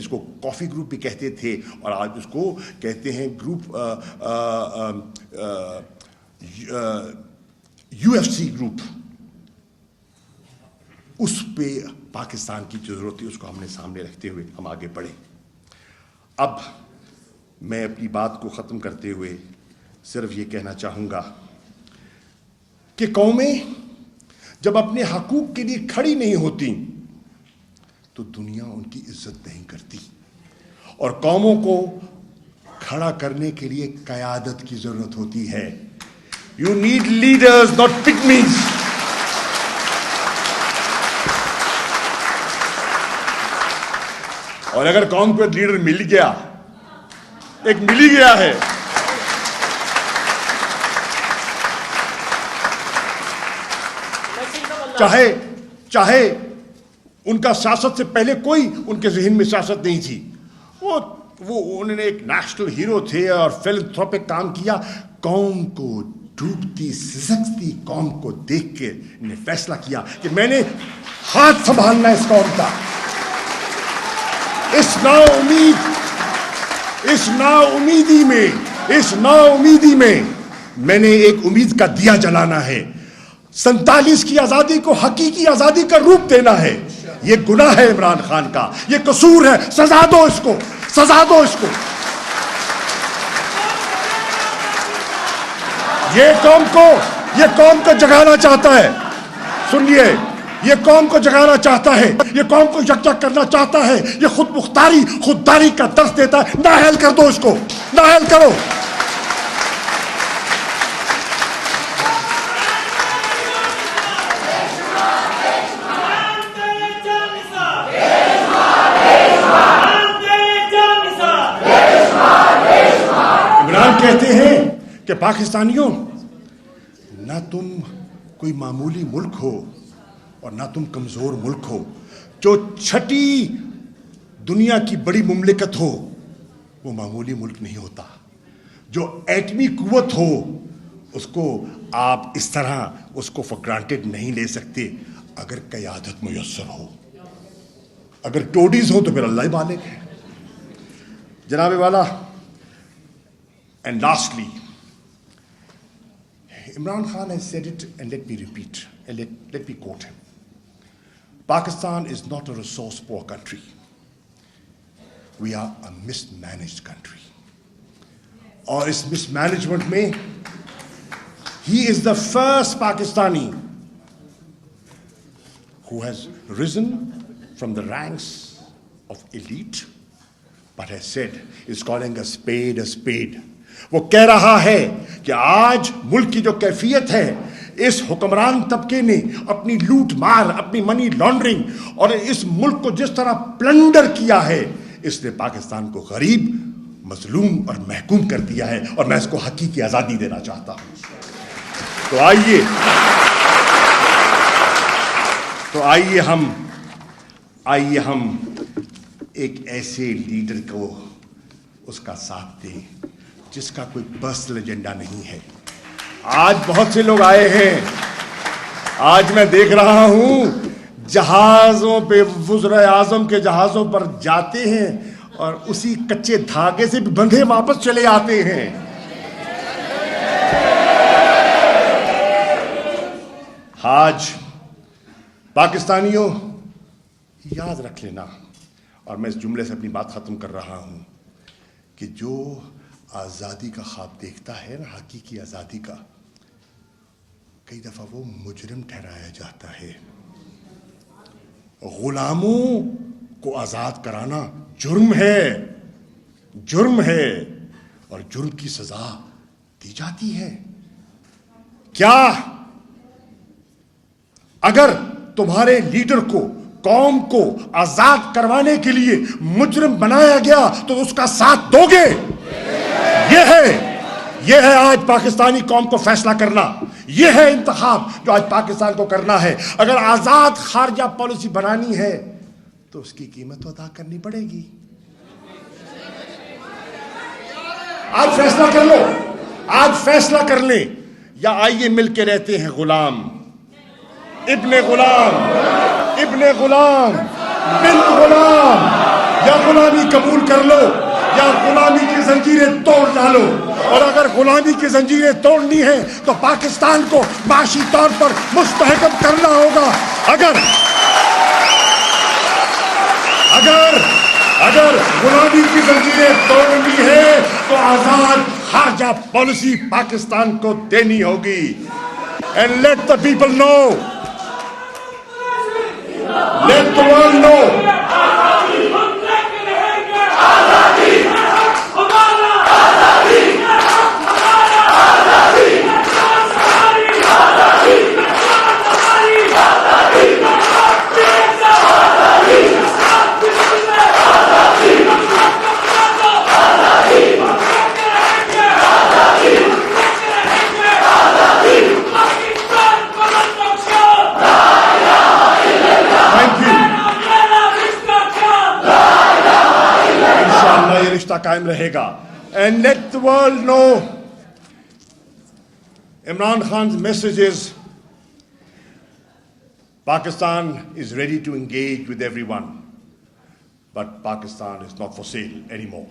इसको coffee group भी कहते थे और आज उसको कहते हैं ग्रुप यूएफसी ग्रुप। उस पे पाकिस्तान की जो जरूरत थी उसको हमने सामने रखते हुए हम आगे बढ़े। अब मैं अपनी बात को ख़त्म करते हुए सिर्फ ये कहना चाहूँगा कि कौमें जब अपने हकूक़ के लिए खड़ी नहीं होती तो दुनिया उनकी इज्जत नहीं करती, और कौमों को खड़ा करने के लिए क़यादत की ज़रूरत होती है। You need leaders not pygmies. और अगर कौम को एक लीडर मिल गया, एक मिल ही गया है, चाहे उनका सियासत से पहले कोई उनके ज़हन में सियासत नहीं थी, वो उन्होंने एक नेशनल हीरो थे और फिलैंथ्रोपिक काम किया। कौम को डूबती सिसकती कौम को देख के ने फैसला किया कि मैंने हाथ संभालना है इस कौम का। इस नाउमीदी में मैंने एक उम्मीद का दिया जलाना है। 47 की आजादी को हकीकी आजादी का रूप देना है। ये गुनाह है इमरान खान का, ये कसूर है। सजा दो इसको, सजा दो इसको। ये कौम को जगाना चाहता है। सुनिए, ये कौम को जगाना चाहता है, ये कौम को यकजा करना चाहता है। ये खुददारी का दर्स देता है। नाअहल कर दो इसको, नाअहल करो। कहते हैं कि पाकिस्तानियों, ना तुम कोई मामूली मुल्क हो और ना तुम कमजोर मुल्क हो। जो छठी दुनिया की बड़ी मुमलिकत हो वो मामूली मुल्क नहीं होता। जो एटमी कुव्वत हो उसको आप इस तरह उसको फॉर ग्रांटेड नहीं ले सकते। अगर क़यादत मुयस्सर हो, अगर टोडीज हो तो फिर अल्लाह ही मालिक है। जनाब वाला, and lastly, Imran Khan has said it, and let me repeat, and let me quote him. Pakistan is not a resource-poor country. We are a mismanaged country. और इस mismanagement में he is the first Pakistani who has risen from the ranks of elite, but has said, is calling a spade a spade. वो कह रहा है कि आज मुल्क की जो कैफियत है, इस हुक्मरान तबके ने अपनी लूट मार, अपनी मनी लॉन्ड्रिंग और इस मुल्क को जिस तरह प्लंडर किया है, इसने पाकिस्तान को गरीब, मजलूम और महकूम कर दिया है। और मैं इसको हकीकी आज़ादी देना चाहता हूँ। तो आइए हम एक ऐसे लीडर को उसका साथ दें जिसका कोई पर्सनल एजेंडा नहीं है। आज बहुत से लोग आए हैं, आज मैं देख रहा हूं जहाजों पे, वज़ीर आज़म के जहाजों पर जाते हैं और उसी कच्चे धागे से भी बंधे वापस चले आते हैं। आज पाकिस्तानियों याद रख लेना, और मैं इस जुमले से अपनी बात खत्म कर रहा हूं कि जो आज़ादी का ख्वाब देखता है ना, हकीकी आज़ादी का, कई दफ़ा वो मुजरिम ठहराया जाता है। गुलामों को आज़ाद कराना जुर्म है, और जुर्म की सज़ा दी जाती है। क्या अगर तुम्हारे लीडर को, कौम को आज़ाद करवाने के लिए मुजरिम बनाया गया तो उसका साथ दोगे? यह है आज पाकिस्तानी कौम को फैसला करना। यह है इंतखाब जो आज पाकिस्तान को करना है। अगर आजाद खारजा पॉलिसी बनानी है तो उसकी कीमत तो अदा करनी पड़ेगी। आज फैसला कर लो, आज फैसला कर ले, या आइए मिलके रहते हैं गुलाम, इब्ने गुलाम, बिन गुलाम। या गुलामी कबूल कर लो या गुलामी की जंजीरें तोड़ डालो। और अगर गुलामी की जंजीरें तोड़नी है तो पाकिस्तान को माशी तौर पर मुस्तहकम करना होगा। अगर अगर अगर गुलामी की जंजीरें तोड़नी है तो आजाद खारजा पॉलिसी पाकिस्तान को देनी होगी। And let the people know, let the world know, कायम रहेगा। And let the world know Imran Khan message is Pakistan is ready to engage with everyone, but Pakistan is not for sale anymore.